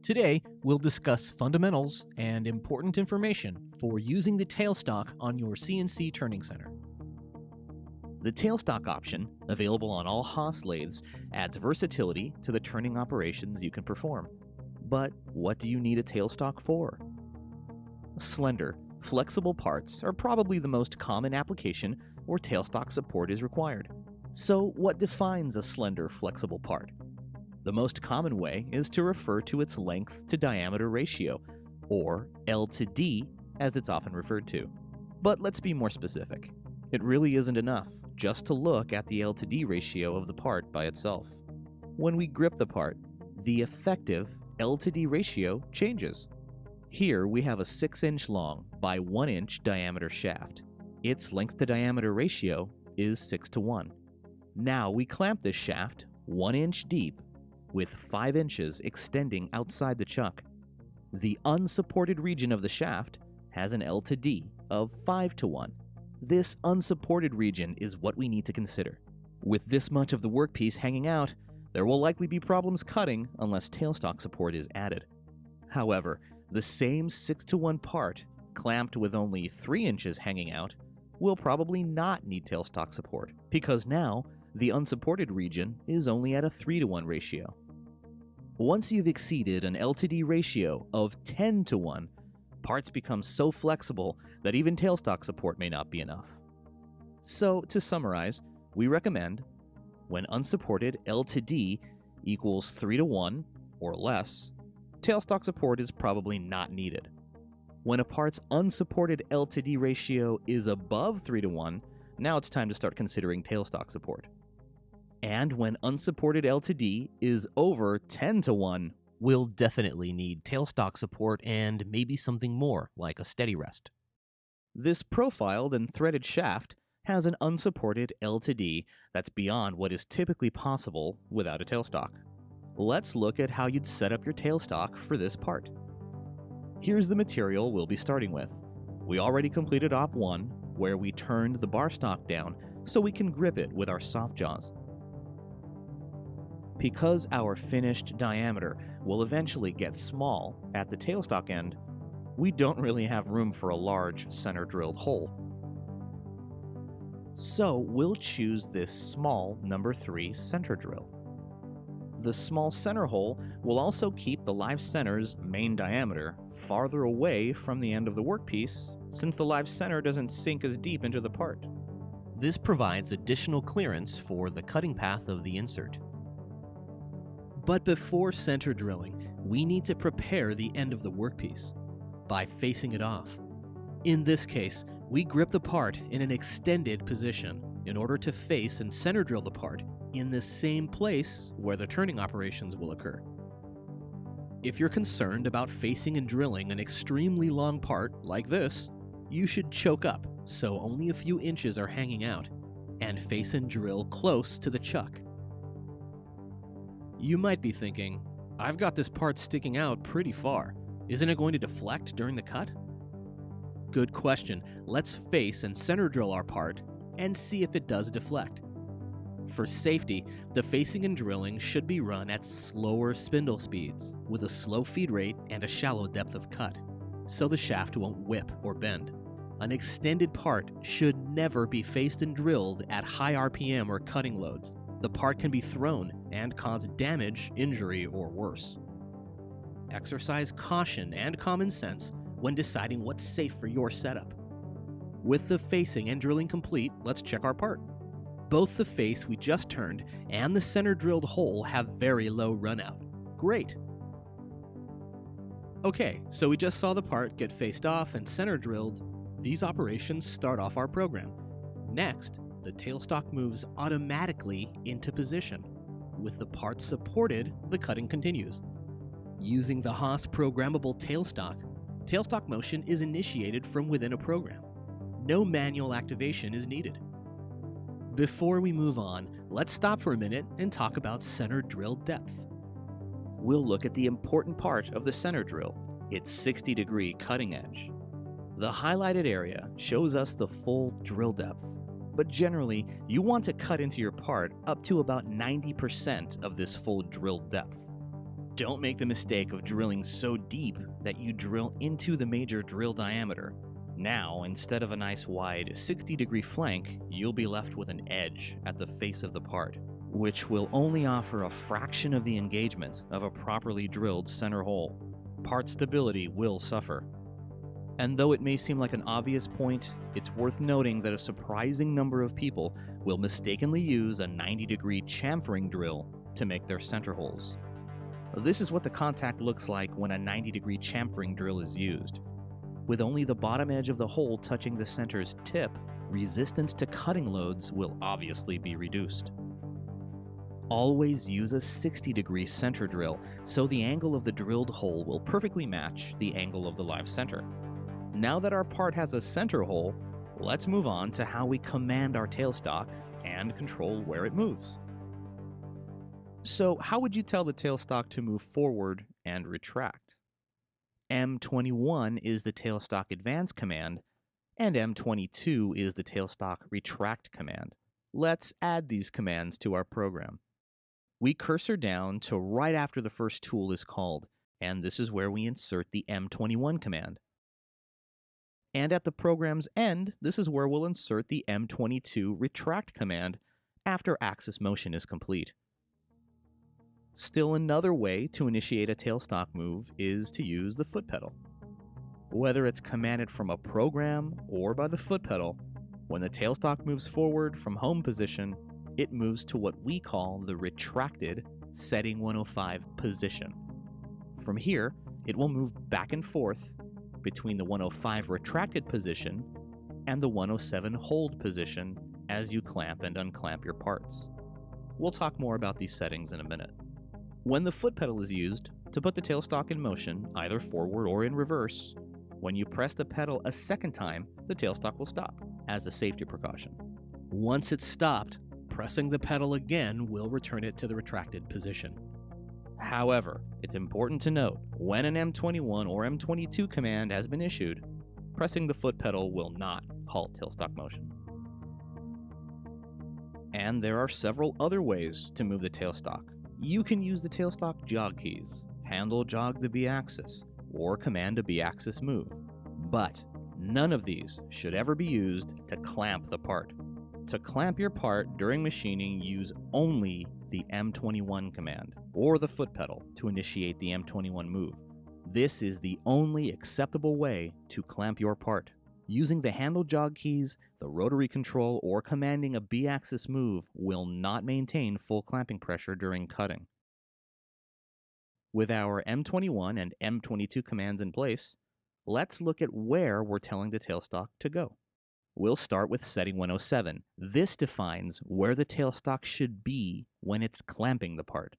Today, we'll discuss fundamentals and important information for using the tailstock on your CNC Turning Centre. The tailstock option, available on all Haas lathes, adds versatility to the turning operations you can perform. But what do you need a tailstock for? Slender, flexible parts are probably the most common application where tailstock support is required. So what defines a slender, flexible part? The most common way is to refer to its length to diameter ratio, or L to D as it's often referred to. But let's be more specific. It really isn't enough just to look at the L to D ratio of the part by itself. When we grip the part, the effective L to D ratio changes. Here we have a 6-inch long by 1-inch diameter shaft. Its length to diameter ratio is 6:1. Now we clamp this shaft 1 inch deep with 5 inches extending outside the chuck. The unsupported region of the shaft has an L to D of 5:1. This unsupported region is what we need to consider. With this much of the workpiece hanging out, there will likely be problems cutting unless tailstock support is added. However, the same 6:1 part, clamped with only 3 inches hanging out, will probably not need tailstock support, because now the unsupported region is only at a 3:1 ratio. Once you've exceeded an L to D ratio of 10:1, parts become so flexible that even tailstock support may not be enough. So, to summarize, we recommend, when unsupported L to D equals 3:1 or less, tailstock support is probably not needed. When a part's unsupported L to D ratio is above 3:1, now it's time to start considering tailstock support. And when unsupported L to D is over 10:1, we'll definitely need tailstock support and maybe something more, like a steady rest. This profiled and threaded shaft has an unsupported L to D that's beyond what is typically possible without a tailstock. Let's look at how you'd set up your tailstock for this part. Here's the material we'll be starting with. We already completed Op 1, where we turned the bar stock down so we can grip it with our soft jaws. Because our finished diameter will eventually get small at the tailstock end, we don't really have room for a large center drilled hole. So we'll choose this small number 3 center drill. The small center hole will also keep the live center's main diameter farther away from the end of the workpiece, since the live center doesn't sink as deep into the part. This provides additional clearance for the cutting path of the insert. But before center drilling, we need to prepare the end of the workpiece by facing it off. In this case, we grip the part in an extended position in order to face and center drill the part in the same place where the turning operations will occur. If you're concerned about facing and drilling an extremely long part like this, you should choke up so only a few inches are hanging out, and face and drill close to the chuck. You might be thinking, I've got this part sticking out pretty far. Isn't it going to deflect during the cut? Good question. Let's face and center drill our part and see if it does deflect. For safety, the facing and drilling should be run at slower spindle speeds, with a slow feed rate and a shallow depth of cut, so the shaft won't whip or bend. An extended part should never be faced and drilled at high RPM or cutting loads. The part can be thrown and cause damage, injury, or worse. Exercise caution and common sense when deciding what's safe for your setup. With the facing and drilling complete, let's check our part. Both the face we just turned and the center drilled hole have very low runout. Great! Okay, so we just saw the part get faced off and center drilled. These operations start off our program. Next, the tailstock moves automatically into position. With the part supported, the cutting continues. Using the Haas programmable tailstock motion is initiated from within a program. No manual activation is needed. Before we move on, let's stop for a minute and talk about center drill depth. We'll look at the important part of the center drill, its 60-degree cutting edge. The highlighted area shows us the full drill depth, but generally, you want to cut into your part up to about 90% of this full drill depth. Don't make the mistake of drilling so deep that you drill into the major drill diameter. Now, instead of a nice wide 60-degree flank, you'll be left with an edge at the face of the part, which will only offer a fraction of the engagement of a properly drilled center hole. Part stability will suffer. And though it may seem like an obvious point, it's worth noting that a surprising number of people will mistakenly use a 90-degree chamfering drill to make their center holes. This is what the contact looks like when a 90-degree chamfering drill is used. With only the bottom edge of the hole touching the center's tip, resistance to cutting loads will obviously be reduced. Always use a 60-degree center drill so the angle of the drilled hole will perfectly match the angle of the live center. Now that our part has a center hole, let's move on to how we command our tailstock and control where it moves. So how would you tell the tailstock to move forward and retract? M21 is the tailstock advance command, and M22 is the tailstock retract command. Let's add these commands to our program. We cursor down to right after the first tool is called, and this is where we insert the M21 command. And at the program's end, this is where we'll insert the M22 retract command after axis motion is complete. Still another way to initiate a tailstock move is to use the foot pedal. Whether it's commanded from a program or by the foot pedal, when the tailstock moves forward from home position, it moves to what we call the retracted setting 105 position. From here, it will move back and forth between the 105 retracted position and the 107 hold position as you clamp and unclamp your parts. We'll talk more about these settings in a minute. When the foot pedal is used to put the tailstock in motion, either forward or in reverse, when you press the pedal a second time, the tailstock will stop, as a safety precaution. Once it's stopped, pressing the pedal again will return it to the retracted position. However, it's important to note, when an M21 or M22 command has been issued, pressing the foot pedal will not halt tailstock motion. And there are several other ways to move the tailstock. You can use the tailstock jog keys, handle jog the B-axis, or command a B-axis move. But none of these should ever be used to clamp the part. To clamp your part during machining, use only the M21 command, or the foot pedal, to initiate the M21 move. This is the only acceptable way to clamp your part. Using the handle jog keys, the rotary control, or commanding a B-axis move will not maintain full clamping pressure during cutting. With our M21 and M22 commands in place, let's look at where we're telling the tailstock to go. We'll start with setting 107. This defines where the tailstock should be when it's clamping the part.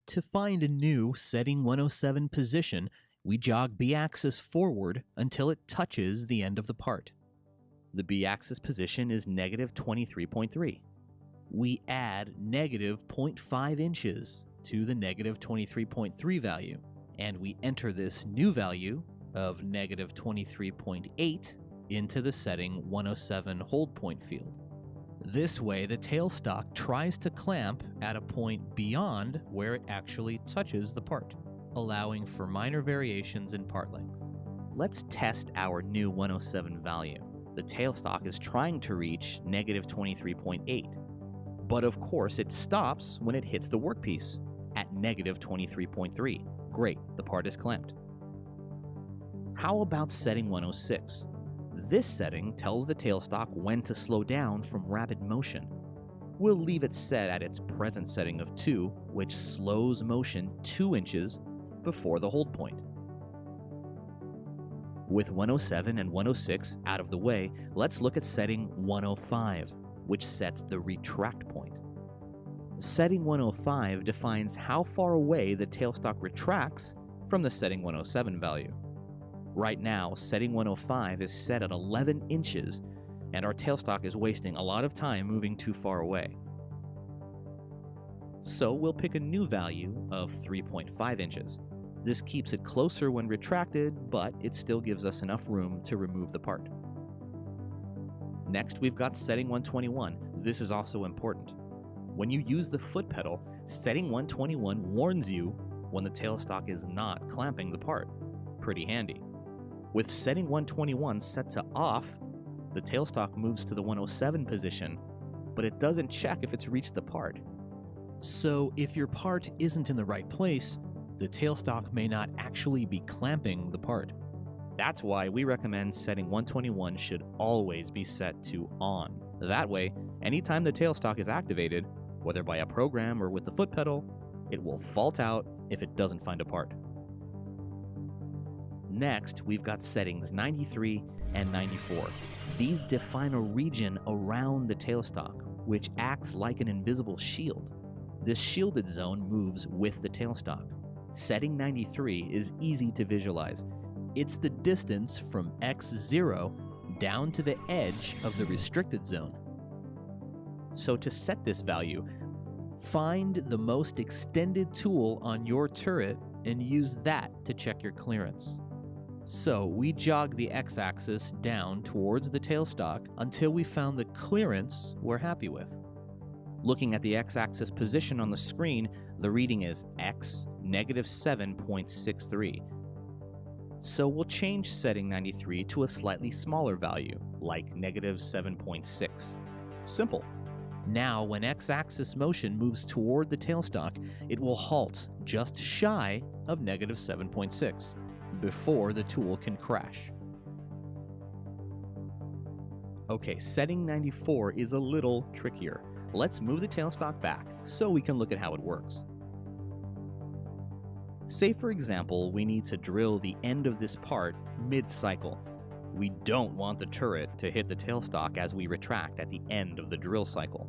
To find a new setting 107 position, we jog B-axis forward until it touches the end of the part. The B-axis position is negative 23.3. We add negative 0.5 inches to the negative 23.3 value, and we enter this new value of negative 23.8 into the setting 107 hold point field. This way, the tailstock tries to clamp at a point beyond where it actually touches the part, allowing for minor variations in part length. Let's test our new 107 value. The tailstock is trying to reach negative 23.8, but of course it stops when it hits the workpiece at negative 23.3. Great, the part is clamped. How about setting 106? This setting tells the tailstock when to slow down from rapid motion. We'll leave it set at its present setting of 2, which slows motion 2 inches before the hold point. With 107 and 106 out of the way, let's look at setting 105, which sets the retract point. Setting 105 defines how far away the tailstock retracts from the setting 107 value. Right now, setting 105 is set at 11 inches, and our tailstock is wasting a lot of time moving too far away. So we'll pick a new value of 3.5 inches. This keeps it closer when retracted, but it still gives us enough room to remove the part. Next, we've got setting 121. This is also important. When you use the foot pedal, setting 121 warns you when the tailstock is not clamping the part. Pretty handy. With setting 121 set to off, the tailstock moves to the 107 position, but it doesn't check if it's reached the part. So if your part isn't in the right place, the tailstock may not actually be clamping the part. That's why we recommend setting 121 should always be set to on. That way, anytime the tailstock is activated, whether by a program or with the foot pedal, it will fault out if it doesn't find a part. Next, we've got settings 93 and 94. These define a region around the tailstock, which acts like an invisible shield. This shielded zone moves with the tailstock. Setting 93 is easy to visualize. It's the distance from X0 down to the edge of the restricted zone. So to set this value, find the most extended tool on your turret and use that to check your clearance. So we jog the X-axis down towards the tailstock until we found the clearance we're happy with. Looking at the X-axis position on the screen, the reading is X -7.63. So we'll change setting 93 to a slightly smaller value, like -7.6. Simple. Now, when X-axis motion moves toward the tailstock, it will halt just shy of -7.6 before the tool can crash. Okay, setting 94 is a little trickier. Let's move the tailstock back so we can look at how it works. Say, for example, we need to drill the end of this part mid-cycle. We don't want the turret to hit the tailstock as we retract at the end of the drill cycle.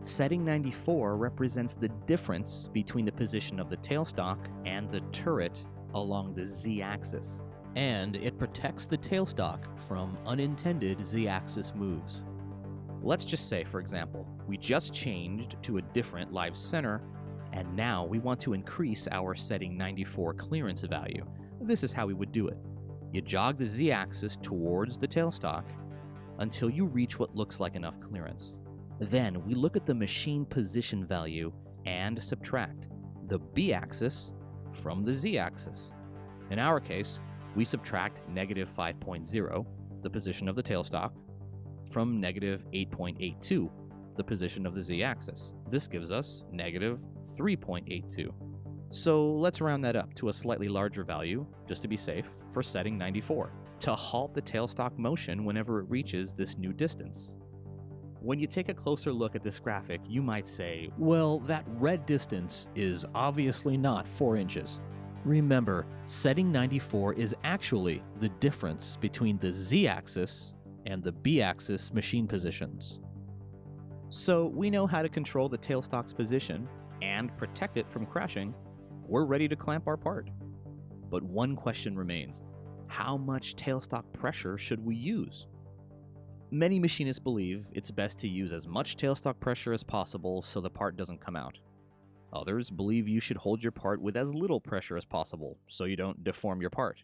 Setting 94 represents the difference between the position of the tailstock and the turret along the Z-axis, and it protects the tailstock from unintended Z-axis moves. Let's just say, for example, we just changed to a different live center, and now we want to increase our setting 94 clearance value. This is how we would do it. You jog the Z-axis towards the tailstock until you reach what looks like enough clearance. Then we look at the machine position value and subtract the B-axis from the Z-axis. In our case, we subtract -5.0, the position of the tailstock, from -8.82, the position of the Z-axis. This gives us -3.82. So let's round that up to a slightly larger value, just to be safe, for setting 94, to halt the tailstock motion whenever it reaches this new distance. When you take a closer look at this graphic, you might say, well, that red distance is obviously not 4 inches. Remember, setting 94 is actually the difference between the Z-axis and the B-axis machine positions. So we know how to control the tailstock's position and protect it from crashing. We're ready to clamp our part. But one question remains: how much tailstock pressure should we use? Many machinists believe it's best to use as much tailstock pressure as possible so the part doesn't come out. Others believe you should hold your part with as little pressure as possible so you don't deform your part.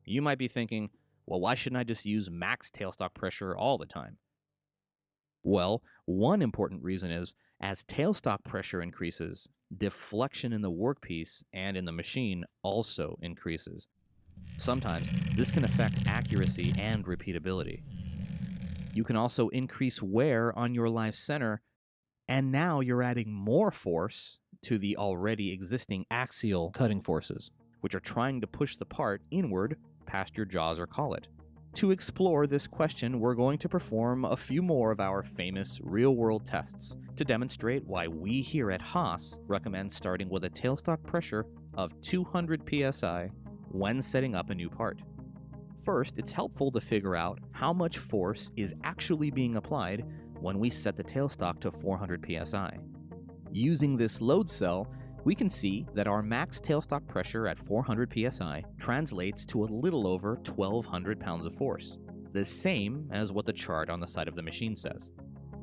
You might be thinking, well, why shouldn't I just use max tailstock pressure all the time? Well, one important reason is, as tailstock pressure increases, deflection in the workpiece and in the machine also increases. Sometimes this can affect accuracy and repeatability. You can also increase wear on your live center, and now you're adding more force to the already existing axial cutting forces, which are trying to push the part inward past your jaws or collet. To explore this question, we're going to perform a few more of our famous real-world tests to demonstrate why we here at Haas recommend starting with a tailstock pressure of 200 psi when setting up a new part. First, it's helpful to figure out how much force is actually being applied when we set the tailstock to 400 psi. Using this load cell, we can see that our max tailstock pressure at 400 psi translates to a little over 1,200 pounds of force, the same as what the chart on the side of the machine says.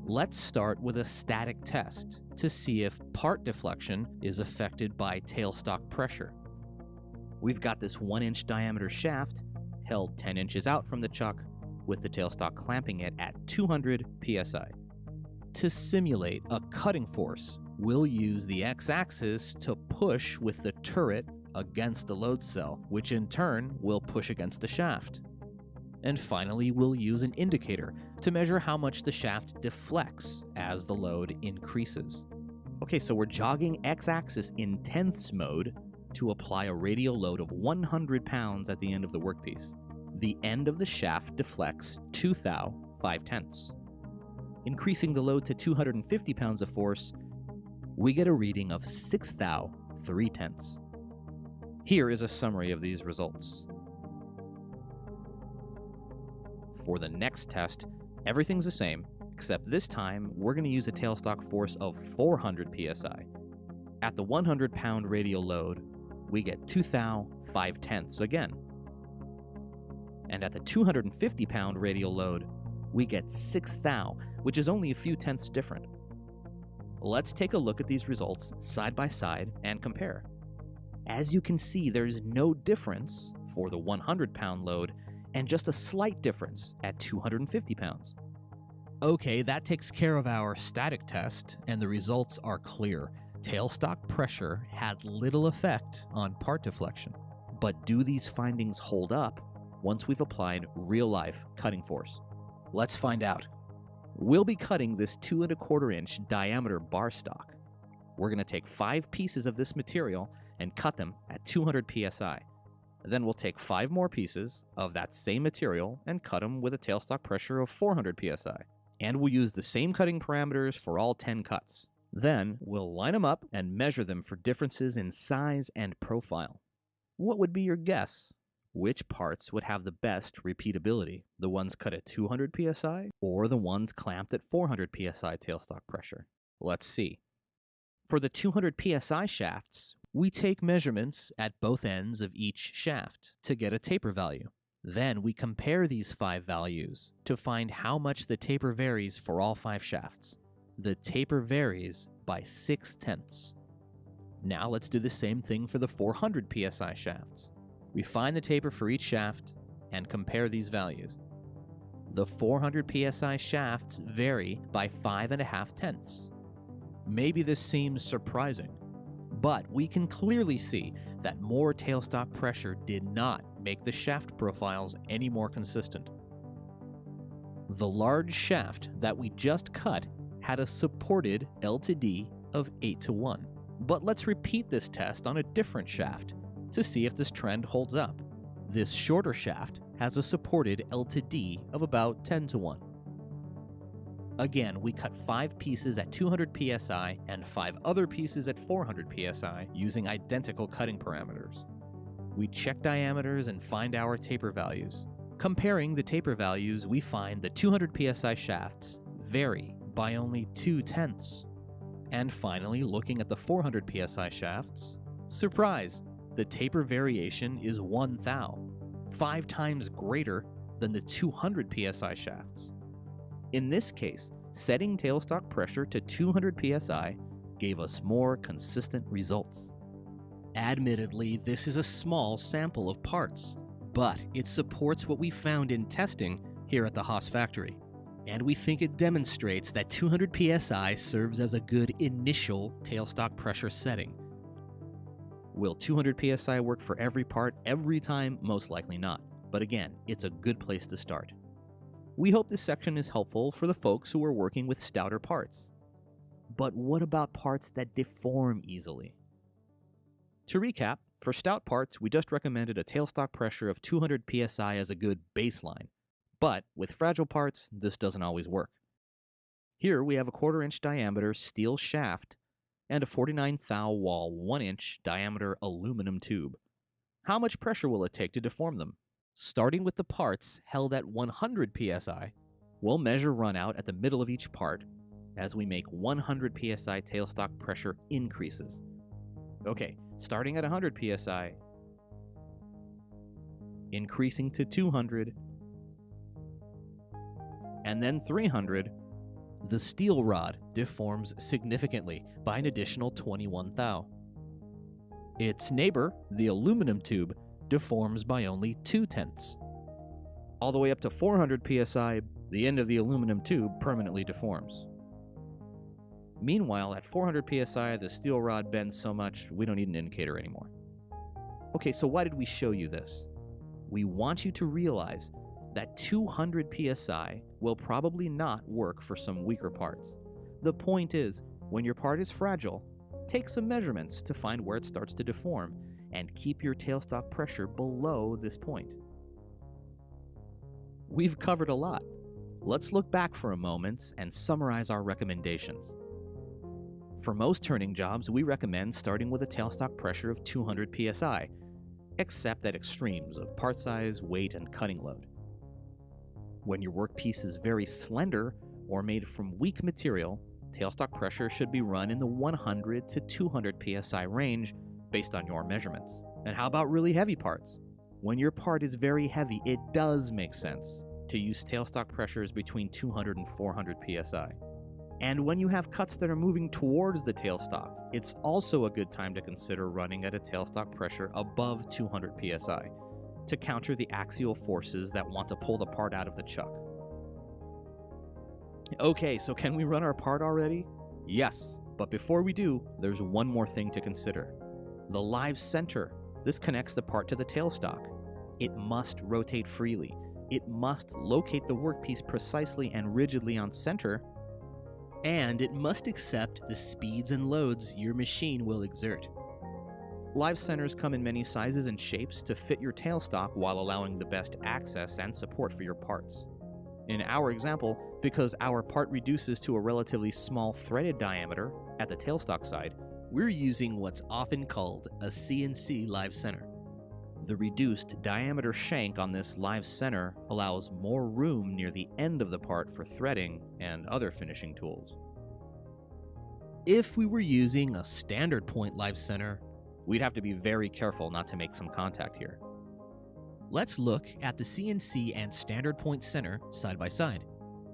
Let's start with a static test to see if part deflection is affected by tailstock pressure. We've got this 1-inch diameter shaft held 10 inches out from the chuck, with the tailstock clamping it at 200 psi. To simulate a cutting force, We'll use the x-axis to push with the turret against the load cell, which in turn will push against the shaft. And finally, we'll use an indicator to measure how much the shaft deflects as the load increases. Okay, so we're jogging x-axis in tenths mode to apply a radial load of 100 pounds at the end of the workpiece. The end of the shaft deflects 2 thou 5/10. Increasing the load to 250 pounds of force, we get a reading of 6 thou 3/10. Here is a summary of these results. For the next test, everything's the same, except this time we're going to use a tailstock force of 400 psi. At the 100 pound radial load, we get 2 thou 5/10 again. And at the 250 pound radial load, we get 6 thou, which is only a few tenths different. Let's take a look at these results side by side and compare. As you can see, there's no difference for the 100 pound load and just a slight difference at 250 pounds. Okay, that takes care of our static test, and the results are clear. Tailstock pressure had little effect on part deflection. But do these findings hold up once we've applied real-life cutting force? Let's find out. We'll be cutting this 2 1/4 inch diameter bar stock. We're going to take 5 pieces of this material and cut them at 200 psi. Then we'll take 5 more pieces of that same material and cut them with a tailstock pressure of 400 psi. And we'll use the same cutting parameters for all 10 cuts. Then we'll line them up and measure them for differences in size and profile. What would be your guess? Which parts would have the best repeatability? The ones cut at 200 psi or the ones clamped at 400 psi tailstock pressure? Let's see. For the 200 psi shafts, we take measurements at both ends of each shaft to get a taper value. Then we compare these 5 values to find how much the taper varies for all 5 shafts. The taper varies by 6/10. Now let's do the same thing for the 400 psi shafts. We find the taper for each shaft and compare these values. The 400 psi shafts vary by 5.5/10. Maybe this seems surprising, but we can clearly see that more tailstock pressure did not make the shaft profiles any more consistent. The large shaft that we just cut had a supported L to D of 8:1. But let's repeat this test on a different shaft to see if this trend holds up. This shorter shaft has a supported L to D of about 10:1. Again, we cut 5 pieces at 200 psi and 5 other pieces at 400 psi using identical cutting parameters. We check diameters and find our taper values. Comparing the taper values, we find the 200 psi shafts vary by only 2/10. And finally, looking at the 400 psi shafts, surprise! The taper variation is 1 thou, 5 times greater than the 200 psi shafts. In this case, setting tailstock pressure to 200 psi gave us more consistent results. Admittedly, this is a small sample of parts, but it supports what we found in testing here at the Haas factory. And we think it demonstrates that 200 psi serves as a good initial tailstock pressure setting. Will 200 psi work for every part every time? Most likely not. But again, it's a good place to start. We hope this section is helpful for the folks who are working with stouter parts. But what about parts that deform easily? To recap, for stout parts, we just recommended a tailstock pressure of 200 psi as a good baseline. But with fragile parts, this doesn't always work. Here we have a 1/4 inch diameter steel shaft and a 49 thou wall 1 inch diameter aluminum tube. How much pressure will it take to deform them? Starting with the parts held at 100 psi, we'll measure runout at the middle of each part as we make 100 psi tailstock pressure increases. Okay, starting at 100 psi, increasing to 200, and then 300, the steel rod deforms significantly by an additional 21 thou. Its neighbor, the aluminum tube, deforms by only 2/10. All the way up to 400 psi, the end of the aluminum tube permanently deforms. Meanwhile, at 400 psi, the steel rod bends so much we don't need an indicator anymore. Okay, so why did we show you this? We want you to realize that 200 psi will probably not work for some weaker parts. The point is, when your part is fragile, take some measurements to find where it starts to deform and keep your tailstock pressure below this point. We've covered a lot. Let's look back for a moment and summarize our recommendations. For most turning jobs, we recommend starting with a tailstock pressure of 200 psi, except at extremes of part size, weight, and cutting load. When your workpiece is very slender or made from weak material, tailstock pressure should be run in the 100 to 200 psi range based on your measurements. And how about really heavy parts? When your part is very heavy, it does make sense to use tailstock pressures between 200 and 400 psi. And when you have cuts that are moving towards the tailstock, it's also a good time to consider running at a tailstock pressure above 200 psi to counter the axial forces that want to pull the part out of the chuck. Okay, so can we run our part already? Yes, but before we do, there's one more thing to consider. The live center. This connects the part to the tailstock. It must rotate freely. It must locate the workpiece precisely and rigidly on center, and it must accept the speeds and loads your machine will exert. Live centers come in many sizes and shapes to fit your tailstock while allowing the best access and support for your parts. In our example, because our part reduces to a relatively small threaded diameter at the tailstock side, we're using what's often called a CNC live center. The reduced diameter shank on this live center allows more room near the end of the part for threading and other finishing tools. If we were using a standard point live center, we'd have to be very careful not to make some contact here. Let's look at the CNC and standard point center side by side.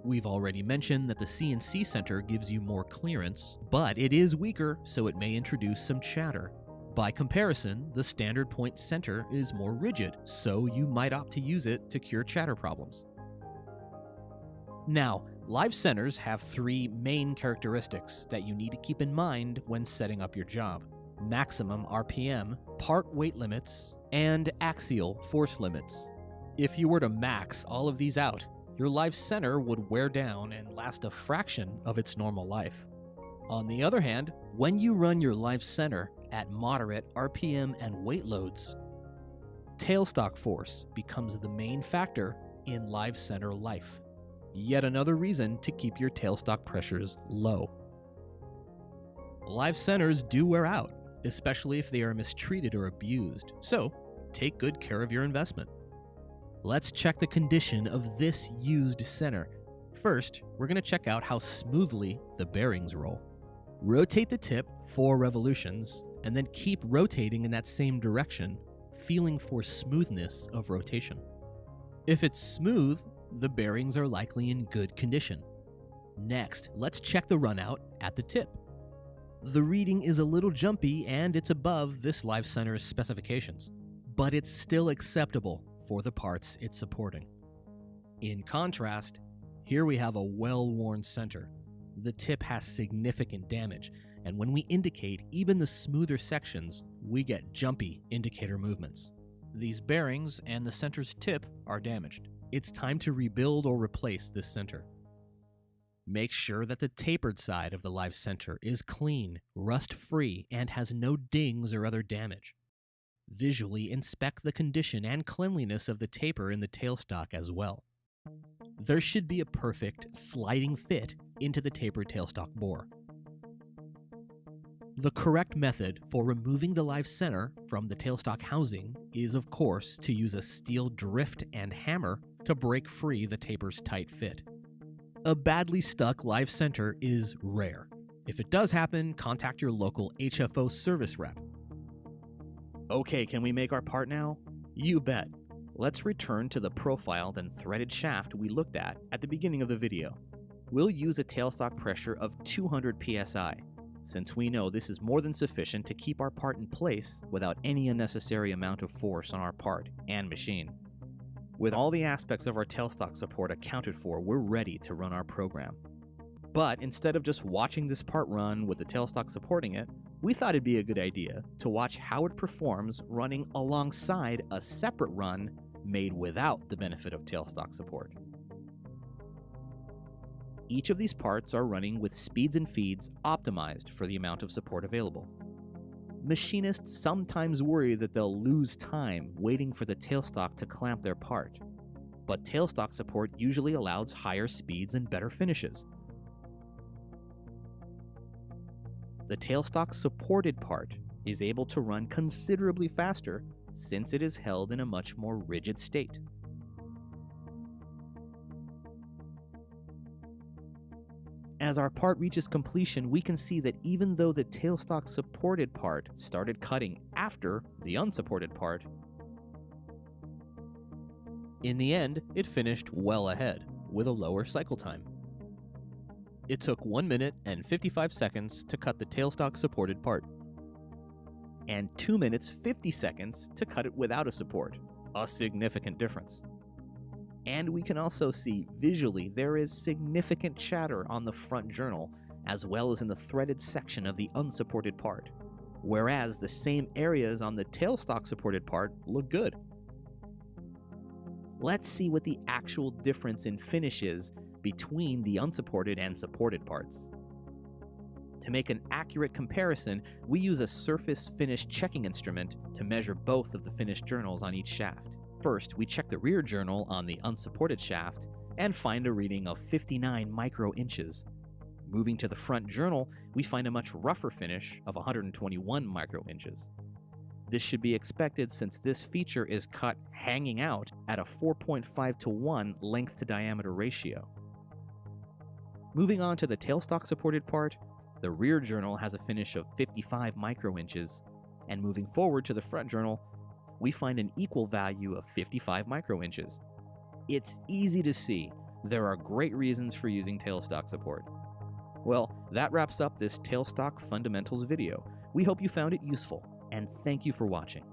We've already mentioned that the CNC center gives you more clearance, but it is weaker, so it may introduce some chatter. By comparison, the standard point center is more rigid, so you might opt to use it to cure chatter problems. Now, live centers have three main characteristics that you need to keep in mind when setting up your job: maximum RPM, part weight limits, and axial force limits. If you were to max all of these out, your live center would wear down and last a fraction of its normal life. On the other hand, when you run your live center at moderate RPM and weight loads, tailstock force becomes the main factor in live center life. Yet another reason to keep your tailstock pressures low. Live centers do wear out, especially if they are mistreated or abused, so take good care of your investment. Let's check the condition of this used center. First, we're going to check out how smoothly the bearings roll. Rotate the tip 4 revolutions, and then keep rotating in that same direction, feeling for smoothness of rotation. If it's smooth, the bearings are likely in good condition. Next, let's check the runout at the tip. The reading is a little jumpy and it's above this live center's specifications, but it's still acceptable for the parts it's supporting. In contrast, here we have a well-worn center. The tip has significant damage, and when we indicate even the smoother sections, we get jumpy indicator movements. These bearings and the center's tip are damaged. It's time to rebuild or replace this center. Make sure that the tapered side of the live center is clean, rust-free, and has no dings or other damage. Visually inspect the condition and cleanliness of the taper in the tailstock as well. There should be a perfect sliding fit into the tapered tailstock bore. The correct method for removing the live center from the tailstock housing is, of course, to use a steel drift and hammer to break free the taper's tight fit. A badly stuck live center is rare. If it does happen, contact your local HFO service rep. Okay, can we make our part now? You bet. Let's return to the profiled and threaded shaft we looked at the beginning of the video. We'll use a tailstock pressure of 200 psi, since we know this is more than sufficient to keep our part in place without any unnecessary amount of force on our part and machine. With all the aspects of our tailstock support accounted for, we're ready to run our program. But instead of just watching this part run with the tailstock supporting it, we thought it'd be a good idea to watch how it performs running alongside a separate run made without the benefit of tailstock support. Each of these parts are running with speeds and feeds optimized for the amount of support available. Machinists sometimes worry that they'll lose time waiting for the tailstock to clamp their part, but tailstock support usually allows higher speeds and better finishes. The tailstock supported part is able to run considerably faster since it is held in a much more rigid state. As our part reaches completion, we can see that even though the tailstock supported part started cutting after the unsupported part, in the end, it finished well ahead with a lower cycle time. It took 1 minute and 55 seconds to cut the tailstock supported part, and 2 minutes 50 seconds to cut it without a support, a significant difference. And we can also see visually there is significant chatter on the front journal as well as in the threaded section of the unsupported part, whereas the same areas on the tailstock supported part look good. Let's see what the actual difference in finish is between the unsupported and supported parts. To make an accurate comparison, we use a surface finish checking instrument to measure both of the finished journals on each shaft. First, we check the rear journal on the unsupported shaft and find a reading of 59 micro-inches. Moving to the front journal, we find a much rougher finish of 121 micro-inches. This should be expected since this feature is cut hanging out at a 4.5:1 length to diameter ratio. Moving on to the tailstock supported part, the rear journal has a finish of 55 micro-inches, and moving forward to the front journal, we find an equal value of 55 micro-inches. It's easy to see there are great reasons for using tailstock support. Well, that wraps up this Tailstock Fundamentals video. We hope you found it useful, and thank you for watching.